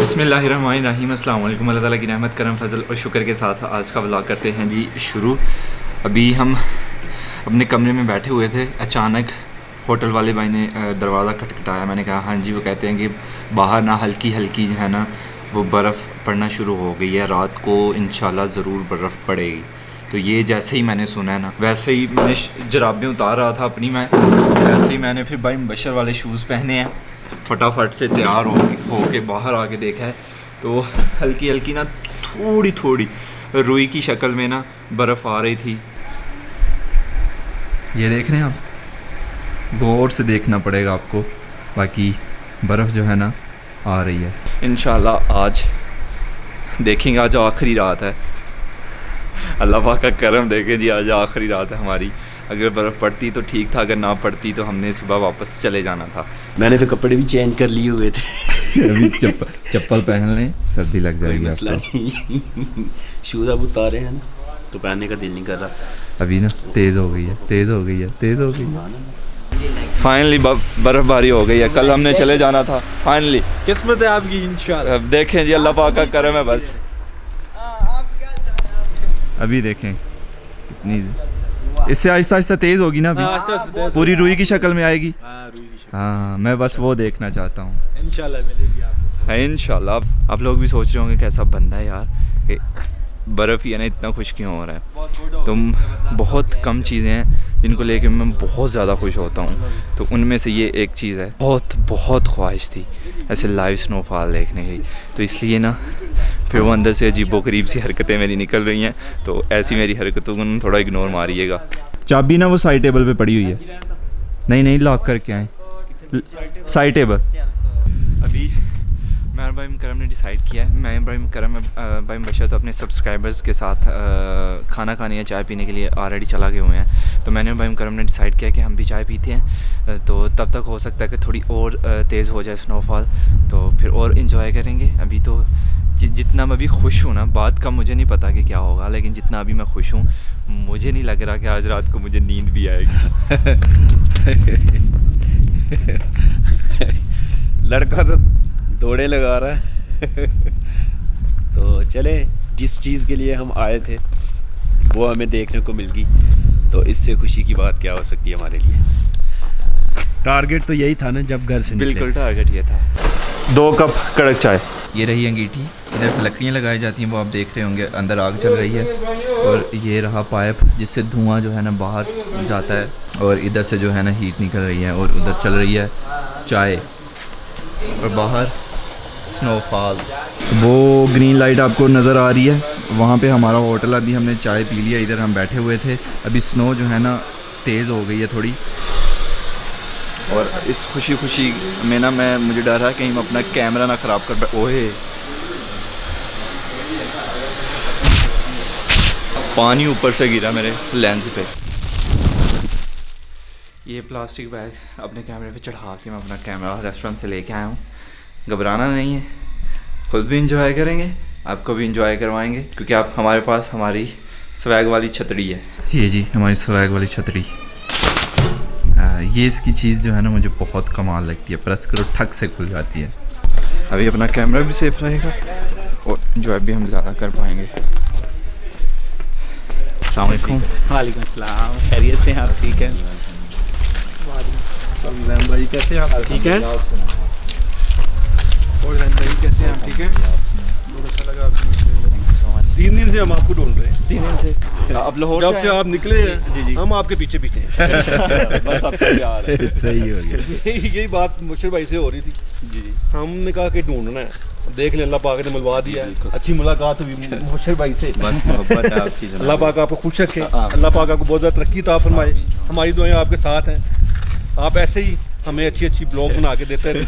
बिस्मिल्लाहिर्रहमानिर्रहीम अस्सलाम वालेकुम। अल्लाह ताला की रहमत करम फजल और शुक्र के साथ आज का व्लॉग करते हैं जी शुरू। अभी हम अपने कमरे में बैठे हुए थे, अचानक होटल वाले भाई ने दरवाज़ा खटखटाया। मैंने कहा हाँ जी। वो कहते हैं कि बाहर ना हल्की हल्की जो है ना वो बर्फ़ पड़ना शुरू हो गई है, रात को इंशाल्लाह ज़रूर बर्फ़ पड़ेगी। तो ये जैसे ही मैंने सुना है ना, वैसे ही मैंने जराबें उतार रहा था अपनी मैं, वैसे ही मैंने फिर भाई मुबशर वाले शूज़ पहने हैं, फटाफट से तैयार हो के बाहर आके देखा है तो हल्की हल्की ना थोड़ी थोड़ी रुई की शक्ल में ना बर्फ़ आ रही थी। ये देख रहे हैं आप, गौर से देखना पड़ेगा आपको, बाकी बर्फ़ जो है ना आ रही है। इंशाल्लाह आज देखेंगे, आज आखिरी रात है, अल्लाह पाक का करम देखे जी, आज आखिरी रात है हमारी। अगर बर्फ़ पड़ती तो ठीक था, अगर ना पड़ती तो हमने सुबह वापस चले जाना था। मैंने तो कपड़े भी चेंज कर लिए हुए थे। अभी चप्पल पहन लें, सर्दी लग जाएगी मसला नहीं। शूज़ अब उतारे हैं ना तो पहनने का दिल नहीं कर रहा। अभी ना तेज़ हो गई है। फाइनली बर्फ़बारी हो गई है, कल हमने चले जाना था। फाइनली किस्मत है आपकी इंशाल्लाह। अब देखें जी, अल्लाह पाक का करम है बस। अभी देखें कितनी, इससे आहिस्ता आहिस्ता तेज़ होगी ना, अभी पूरी रुई की शक्ल में आएगी। हाँ, मैं बस वो देखना चाहता हूँ। इंशाल्लाह मिलेगी आपको। इंशाल्लाह। आप लोग भी सोच रहे होंगे कैसा बंदा है यार, कि बर्फ़ ही है ना इतना खुश क्यों हो रहा है। तुम बहुत कम चीज़ें हैं जिनको लेके मैं बहुत ज़्यादा खुश होता हूँ, तो उनमें से ये एक चीज़ है। बहुत ख्वाहिश थी ऐसे लाइव स्नोफॉल देखने की, तो इसलिए ना फिर वो अंदर से अजीबोगरीब सी हरकतें मेरी निकल रही हैं, तो ऐसी मेरी हरकतों को थोड़ा इग्नोर मारिएगा। चाबी ना वो साइड टेबल पे पड़ी हुई है, नहीं लॉक करके आए साइड टेबल। अभी मैं इब्राहिम करम ने डिसाइड किया है, मैं इब्राहिम करम भाई मुबशर तो अपने सब्सक्राइबर्स के साथ खाना खाने या चाय पीने के लिए ऑलरेडी चला गए हुए हैं। तो मैंने इब्राहिम करम ने डिसाइड किया कि हम भी चाय पीते हैं, तो तब तक हो सकता है कि थोड़ी और तेज़ हो जाए स्नोफॉल, तो फिर और इन्जॉय करेंगे। अभी तो जितना मैं अभी खुश हूँ ना, बात का मुझे नहीं पता कि क्या होगा, लेकिन जितना अभी मैं खुश हूँ, मुझे नहीं लग रहा कि आज रात को मुझे नींद भी आएगी। लड़का तो दौड़े लगा रहा है। तो चले, जिस चीज़ के लिए हम आए थे वो हमें देखने को मिल गई, तो इससे खुशी की बात क्या हो सकती है हमारे लिए। टारगेट तो यही था ना जब घर से बिल्कुल टारगेट ये था। 2 कप कड़क चाय। ये रही अंगीठी, इधर से लकड़ियाँ लगाई जाती हैं, वो आप देख रहे होंगे, अंदर आग चल रही है। और ये रहा पाइप जिससे धुआं जो है ना बाहर जाता है, और इधर से जो है ना हीट निकल रही है, और उधर चल रही है चाय, और बाहर स्नोफॉल। वो ग्रीन लाइट आपको नज़र आ रही है, वहाँ पे हमारा होटल। अभी हमने चाय पी लिया, इधर हम बैठे हुए थे। अभी स्नो जो है ना तेज़ हो गई है थोड़ी, और इस खुशी में ना मुझे डर है कहीं मैं अपना कैमरा ना ख़राब कर ओए पानी ऊपर से गिरा मेरे लेंस पे। ये प्लास्टिक बैग अपने कैमरे पे चढ़ा के मैं अपना कैमरा रेस्टोरेंट से लेके आया हूँ। घबराना नहीं है, खुद भी इंजॉय करेंगे, आपको भी इंजॉय करवाएंगे, क्योंकि आप हमारे पास हमारी स्वैग वाली छतरी है। ये जी हमारी स्वैग वाली छतरी। ये इसकी चीज़ जो है ना मुझे बहुत कमाल लगती है, प्रेस करो ठक से खुल जाती है। अभी अपना कैमरा भी सेफ रहेगा और इंजॉय भी हम ज़्यादा कर पाएंगे। अस्सलाम वालेकुम। वालेकुम अस्सलाम, खैरियत से हैं आप? ठीक है भाई, कैसे हैं आप? ठीक है। और भाई कैसे हैं आप? ठीक है। बहुत अच्छा लगा आपसे। 3 दिन से हम आपको ढूंढ रहे हैं। 3 दिन से आप लाहौर जब से आप निकले हैं जी हम आपके पीछे हैं। बस आपको यार सही हो गया। यही बात मुबशर भाई से हो रही थी जी। हमने कहा कि ढूंढना है, देख लें, अल्लाह पाक ने मिलवा दिया है। अच्छी मुलाकात हुई मुबशर भाई से, बस मोहब्बत है आपकी। अल्लाह पाक आपको खुश रखे, अल्लाह पाक आपको बहुत ज़्यादा तरक्की अता फरमाए। हमारी दुआएं आपके साथ हैं, आप ऐसे ही हमें अच्छी ब्लॉग बना के देते हैं।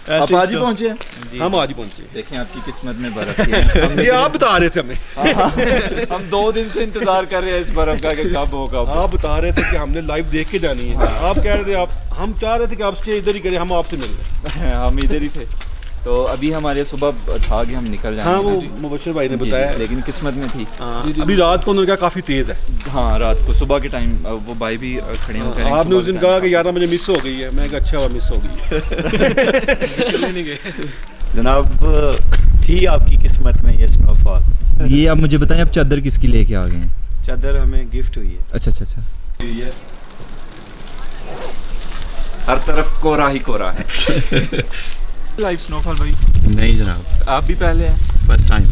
आप आज ही पहुँचे हैं? हम आज ही पहुँचे। देखें आपकी किस्मत में बर्फ है। ये आप बता रहे थे हमें। हम 2 दिन से इंतजार कर रहे हैं इस बर्फ का कि कब होगा। आप बता रहे थे कि हमने लाइव देख के जानी है। आप कह रहे थे हम चाह रहे थे कि आप स्टे इधर ही करें, हम आपसे मिल रहे। हम इधर ही थे। तो अभी हमारे सुबह था कि हम निकल जाएंगे। हाँ, वो मुबशर भाई ने बताया, लेकिन किस्मत में थी। अभी रात को उन्होंने कहा काफ़ी तेज़ है। हाँ, रात को सुबह के टाइम वो भाई भी खड़े होकर आपने उस दिन कहा कि 11 बजे मिस हो गई है। मैं कहा अच्छा हुआ मिस हो गई है। चले नहीं गए। जनाब थी आपकी किस्मत में ये स्नोफॉल। ये आप मुझे बताएं, आप चादर किसकी लेके आ गए हैं? चादर हमें गिफ्ट हुई है। अच्छा अच्छा अच्छा। हर तरफ कोहरा ही कोहरा है। लाइव स्नोफॉल भाई? नहीं जनाब, आप भी पहले हैं? First time.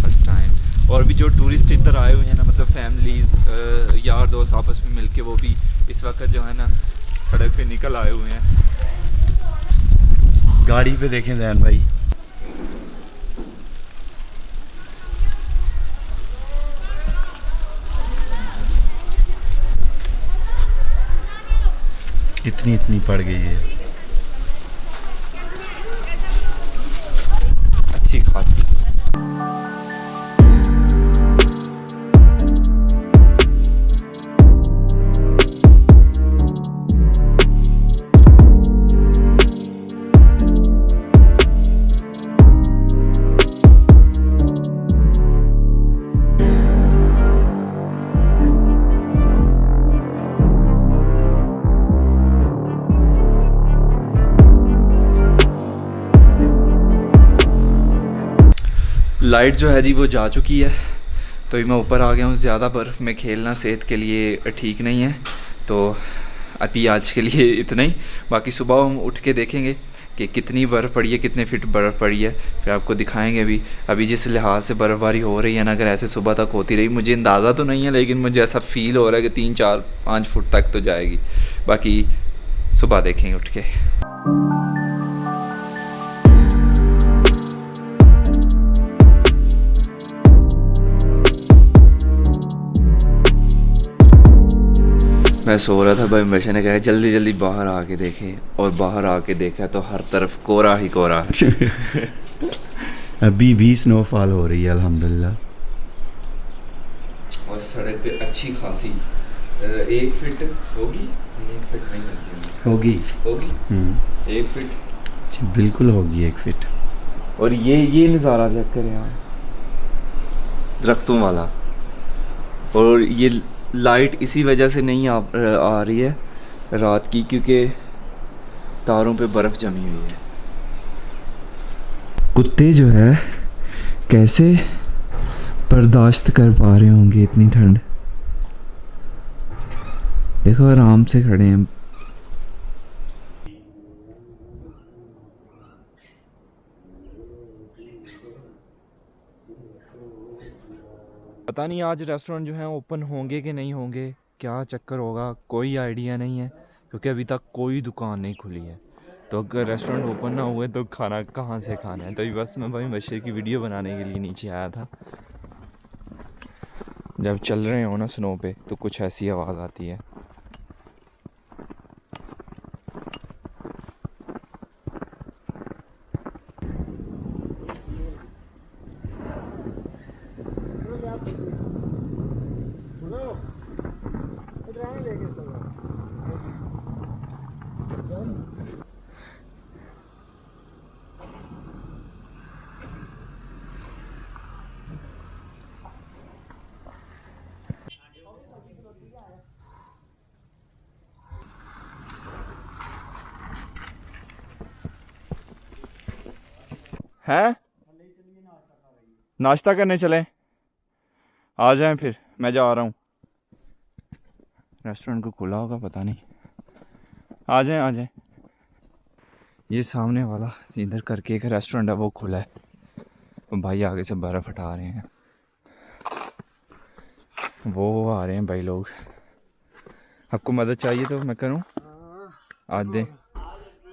First time. और भी जो टूरिस्ट इधर आए हुए हैं ना, मतलब फैमिलीज़ यार दोस्त आपस में मिलके, वो भी इस वक्त जो है ना सड़क पे निकल आए हुए हैं। गाड़ी पे देखें जैन भाई, इतनी पड़ गई है। अच्छी खासी। लाइट जो है जी वो जा चुकी है, तो मैं ऊपर आ गया हूँ। ज़्यादा बर्फ़ में खेलना सेहत के लिए ठीक नहीं है, तो अभी आज के लिए इतना ही। बाकी सुबह हम उठ के देखेंगे कि कितनी बर्फ़ पड़ी है, कितने फिट बर्फ़ पड़ी है, फिर आपको दिखाएंगे भी। अभी जिस लिहाज से बर्फ़बारी हो रही है ना, अगर ऐसे सुबह तक होती रही, मुझे अंदाज़ा तो नहीं है, लेकिन मुझे ऐसा फ़ील हो रहा है कि 3 4 5 फुट तक तो जाएगी। बाकी सुबह देखेंगे उठ के। मैं सो रहा था भाई, बच्चे ने कहा जल्दी जल्दी बाहर आके देखें, और बाहर आके देखा तो हर तरफ कोहरा ही कोहरा है। अभी भी स्नोफॉल हो रही है अल्हम्दुलिल्लाह। और सड़क पे अच्छी खासी 1 फीट होगी, 1 फीट नहीं होगी। होगी 1 फीट जी बिल्कुल होगी 1 फीट। और ये नज़ारा चेक करें यार, दरख्तों वाला। और ये लाइट इसी वजह से नहीं आ रही है रात की, क्योंकि तारों पे बर्फ़ जमी हुई है। कुत्ते जो है कैसे बर्दाश्त कर पा रहे होंगे इतनी ठंड। देखो आराम से खड़े हैं। पता नहीं आज रेस्टोरेंट जो हैं ओपन होंगे कि नहीं होंगे, क्या चक्कर होगा, कोई आइडिया नहीं है, क्योंकि अभी तक कोई दुकान नहीं खुली है। तो अगर रेस्टोरेंट ओपन ना हुए तो खाना कहाँ से खाना है। तो बस मैं भाई बशीर की वीडियो बनाने के लिए नीचे आया था। जब चल रहे हो ना स्नो पे तो कुछ ऐसी आवाज़ आती है। हैं नाश्ता करने चलें? आ जाएं फिर, मैं जा रहा हूँ। रेस्टोरेंट को खुला होगा पता नहीं। आ जाएं आ जाएं। ये सामने वाला इधर करके एक रेस्टोरेंट है, वो खुला है। तो भाई आगे से बर्फ़ हटा रहे हैं, वो आ रहे हैं भाई लोग। आपको मदद चाहिए तो मैं करूं? आज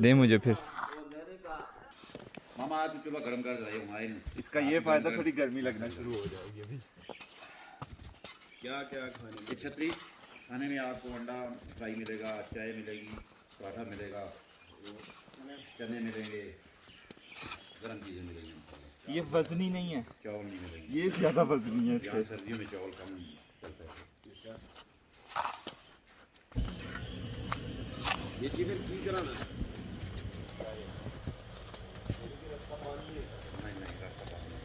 दे मुझे फिर। मामा आज चूल्हा गर्म कर रहे हमारे। इसका ये फ़ायदा, थोड़ी गर्मी लगना शुरू हो जाएगी अभी। क्या क्या खाने में? छतरी खाने में आपको अंडा फ्राई मिलेगा, चाय मिलेगी, पराठा मिलेगा, चने मिलेंगे, गर्म चीज़ें मिलेंगी। ये वजनी नहीं है, चावल नहीं मिलेंगे, ये ज़्यादा वजनी है यहाँ इससे। सर्दियों में चावल कम चलता है। ये चीज़ें की कराना नहीं रास्ता पानी।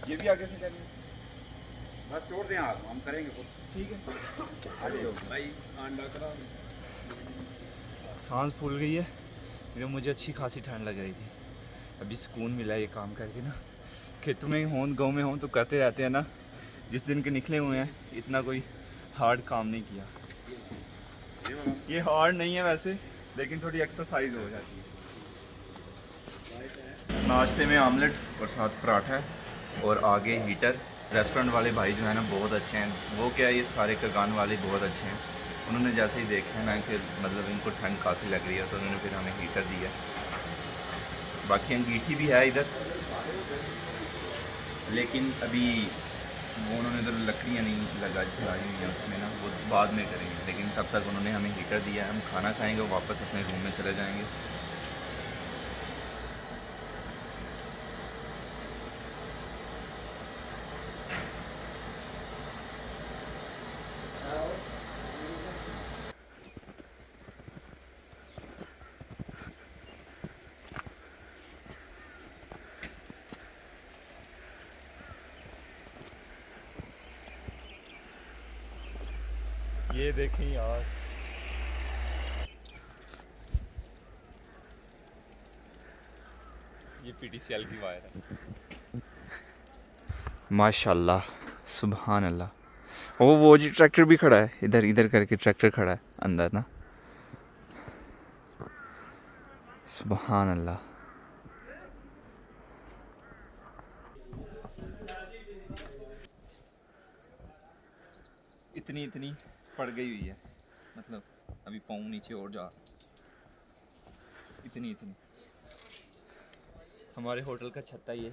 ये भी आगे से करेंगे, बस छोड़ दें आप, हम करेंगे खुद। ठीक है। आ जाओ भाई अंडा करा सांस फूल गई है क्योंकि मुझे अच्छी खासी ठंड लग रही थी। अभी सुकून मिला ये काम करके ना। खेतों में हों गाँव में हों तो करते रहते हैं ना, जिस दिन के निकले हुए हैं इतना कोई हार्ड काम नहीं किया। ये हार्ड नहीं है वैसे, लेकिन थोड़ी एक्सरसाइज हो जाती है। नाश्ते में आमलेट और साथ पराठा है और आगे हीटर। रेस्टोरेंट वाले भाई जो है ना बहुत अच्छे हैं। वो क्या है, ये सारे कगान वाले बहुत अच्छे हैं। उन्होंने जैसे ही देखा है ना कि मतलब इनको ठंड काफ़ी लग रही है तो उन्होंने फिर हमें हीटर दिया। बाकी अंगीठी भी है इधर, लेकिन अभी वो उन्होंने तो लकड़ियाँ नहीं जलाई हुई हैं उसमें ना, वो बाद में करेंगे। लेकिन तब तक उन्होंने हमें हीटर दिया है। हम खाना खाएंगे, वापस अपने रूम में चले जाएंगे। ये देखें यार, ये PTCL की वायर है। माशाल्लाह, सुभान अल्लाह। वो जी ट्रैक्टर भी खड़ा है इधर, इधर करके ट्रैक्टर खड़ा है अंदर ना। सुभान अल्लाह। इतनी पड़ गई हुई है, मतलब अभी पाँव नीचे और जा, इतनी हमारे होटल का छत्ता ये।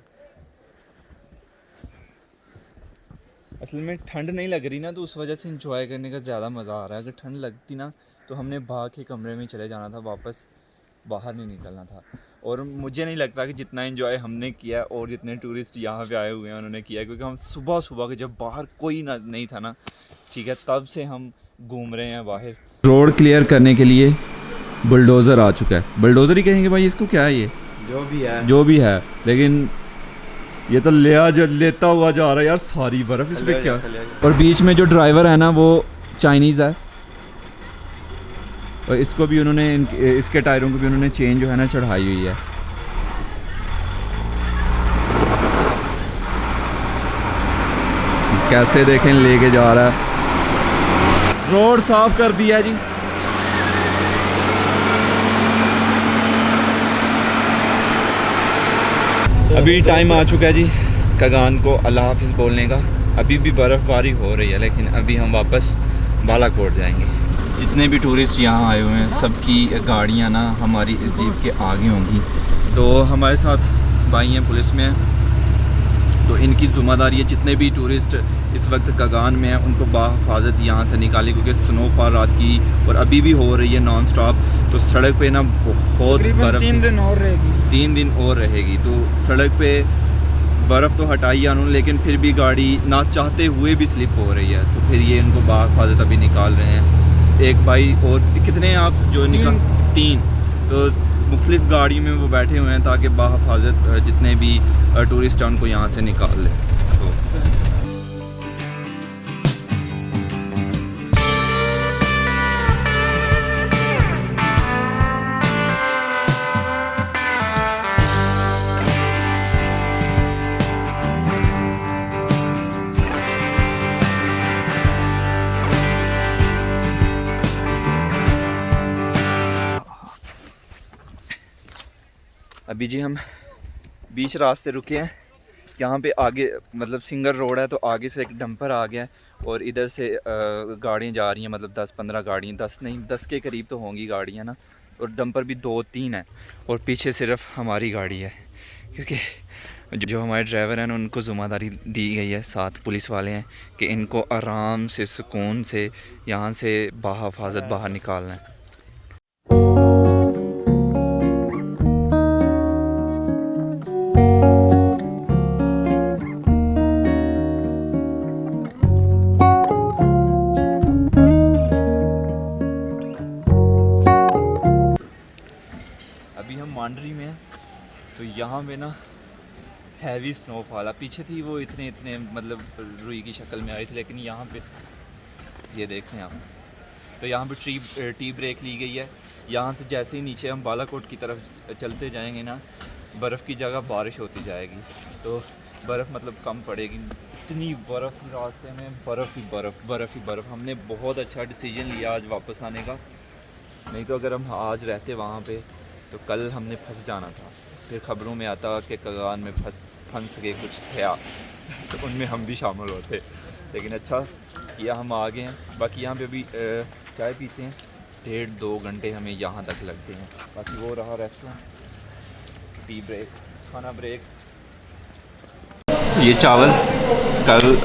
असल में ठंड नहीं लग रही ना, तो उस वजह से इंजॉय करने का ज़्यादा मज़ा आ रहा है। अगर ठंड लगती ना तो हमने बाहर के कमरे में चले जाना था, वापस बाहर नहीं निकलना था। और मुझे नहीं लगता कि जितना एंजॉय हमने किया और जितने टूरिस्ट यहाँ पे आए हुए हैं उन्होंने किया, क्योंकि हम सुबह के जब बाहर कोई नहीं था ना, ठीक है, तब से हम घूम रहे हैं बाहर। रोड क्लियर करने के लिए बुलडोज़र आ चुका है। बुलडोज़र ही कहेंगे भाई इसको, क्या है ये? जो भी है, लेकिन ये तो लेता हुआ जा रहा है यार सारी बर्फ़ इस पे। क्या और बीच में जो ड्राइवर है ना वो चाइनीज़ है, और इसको भी उन्होंने इसके टायरों को भी उन्होंने चेंज जो है ना चढ़ाई हुई है। कैसे देखें लेके जा रहा है। रोड साफ कर दिया जी। अभी टाइम आ चुका है जी कगान को अल्लाह हाफिज़ बोलने का। अभी भी बर्फ़बारी हो रही है, लेकिन अभी हम वापस बालाकोट जाएंगे। जितने भी टूरिस्ट यहाँ आए हुए हैं सबकी गाड़ियाँ ना हमारी इस जीप के आगे होंगी। तो हमारे साथ भाई हैं पुलिस में हैं, तो इनकी ज़िम्मेदारी है जितने भी टूरिस्ट इस वक्त कगान में हैं उनको बाहिफाजत यहाँ से निकालें, क्योंकि स्नोफॉल रात की और अभी भी हो रही है नॉन स्टॉप। तो सड़क पे ना बहुत बर्फ़ 3 दिन और रहेगी। 3 दिन और रहेगी। तो सड़क पे बर्फ़ तो हटाई है उन्होंने, लेकिन फिर भी गाड़ी ना चाहते हुए भी स्लिप हो रही है। तो फिर ये इनको बाहिफाजत अभी निकाल रहे हैं। एक भाई और कितने आप जो निकाल 3, तो मुख्तलिफ़ गाड़ियों में वो बैठे हुए हैं ताकि बाहिफाजत जितने भी टूरिस्ट हैं उनको यहाँ से निकाल लें। तो अभी जी हम बीच रास्ते रुके हैं। यहाँ पे आगे मतलब सिंगल रोड है, तो आगे से एक डंपर आ गया है और इधर से गाड़ियाँ जा रही हैं, मतलब 10-15 गाड़ियाँ, 10 के करीब तो होंगी गाड़ियाँ ना। और डंपर भी 2-3 है और पीछे सिर्फ हमारी गाड़ी है, क्योंकि जो हमारे ड्राइवर हैं उनको ज़िम्मेदारी दी गई है, साथ पुलिस वाले हैं कि इनको आराम से सुकून से यहाँ से बाहिफाजत बाहर निकालना है। मांडरी में, तो यहाँ पे ना हैवी स्नोफॉल है। पीछे थी वो इतने मतलब रुई की शक्ल में आई थी, लेकिन यहाँ पे ये देखें आप, तो यहाँ पे टी ब्रेक ली गई है। यहाँ से जैसे ही नीचे हम बालाकोट की तरफ चलते जाएंगे ना, बर्फ़ की जगह बारिश होती जाएगी, तो बर्फ़ मतलब कम पड़ेगी। इतनी बर्फ़ रास्ते में, बर्फ़ ही बर्फ़, बर्फ़ ही बर्फ़। हमने बहुत अच्छा डिसीजन लिया आज वापस आने का, नहीं तो अगर हम आज रहते वहाँ पे तो कल हमने फंस जाना था। फिर ख़बरों में आता कि कगान में फंस गए कुछ सयाह, तो उनमें हम भी शामिल होते। लेकिन अच्छा किया हम आ गए हैं। बाकी यहाँ पे अभी चाय पीते हैं, 1.5-2 घंटे हमें यहाँ तक लगते हैं। बाकी वो रहा रेस्टोरेंट, टी ब्रेक, खाना ब्रेक। ये चावल कल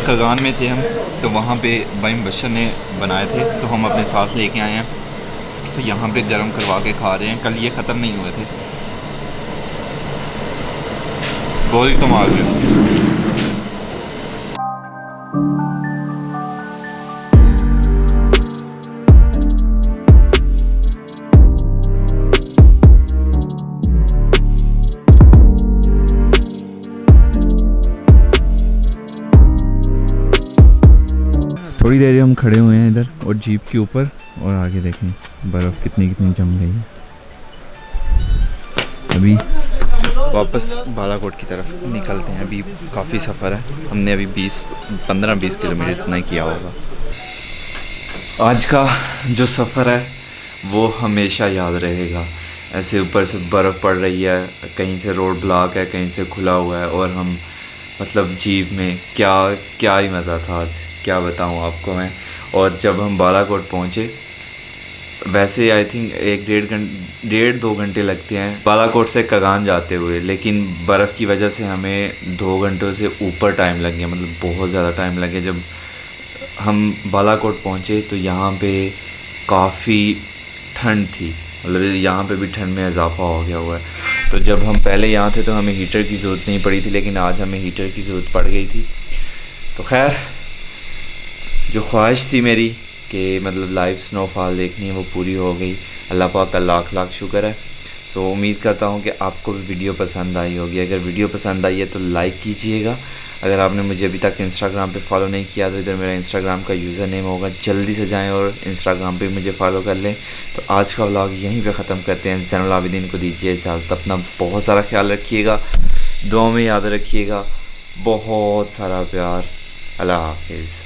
कगान में थे हम, तो वहाँ पे भाई मुबशर ने बनाए थे, तो हम अपने साथ लेके आए हैं। तो यहाँ पे गर्म करवा के खा रहे हैं, कल ये ख़त्म नहीं हुए थे। बहुत ही कमाल है। थोड़ी देर हम खड़े हुए हैं इधर और जीप के ऊपर, और आगे देखें बर्फ़ कितनी जम गई है। अभी वापस बालाकोट की तरफ निकलते हैं। अभी काफ़ी सफ़र है, हमने अभी 15-20 किलोमीटर इतना ही किया होगा। आज का जो सफ़र है वो हमेशा याद रहेगा। ऐसे ऊपर से बर्फ़ पड़ रही है, कहीं से रोड ब्लॉक है, कहीं से खुला हुआ है, और हम मतलब जीप में क्या ही मज़ा था आज, क्या बताऊँ आपको मैं। और जब हम बालाकोट पहुँचे, वैसे आई थिंक 1-2 घंटे लगते हैं बालाकोट से कगान जाते हुए, लेकिन बर्फ़ की वजह से हमें 2 घंटों से ऊपर टाइम लग गया, मतलब बहुत ज़्यादा टाइम लग गया। जब हम बालाकोट पहुँचे तो यहाँ पे काफ़ी ठंड थी, मतलब यहाँ पे भी ठंड में इजाफा हो गया हुआ है। तो जब हम पहले यहाँ थे तो हमें हीटर की ज़रूरत नहीं पड़ी थी, लेकिन आज हमें हीटर की ज़रूरत पड़ गई थी। तो खैर, जो ख्वाहिश थी मेरी कि मतलब लाइव स्नोफॉल देखनी है, वो पूरी हो गई। अल्लाह पाक का लाख लाख शुक्र है। सो उम्मीद करता हूँ कि आपको भी वीडियो पसंद आई होगी। अगर वीडियो पसंद आई है तो लाइक कीजिएगा। अगर आपने मुझे अभी तक इंस्टाग्राम पे फॉलो नहीं किया तो इधर मेरा इंस्टाग्राम का यूज़र नेम होगा, जल्दी से जाएं और इंस्टाग्राम पे मुझे फॉलो कर लें। तो आज का व्लॉग यहीं पे ख़त्म करते हैं। ज़ैनुल आबिदीन को दीजिए इजाज़त। अपना बहुत सारा ख्याल रखिएगा, दुआ में याद रखिएगा। बहुत सारा प्यार। अल्लाह हाफिज़।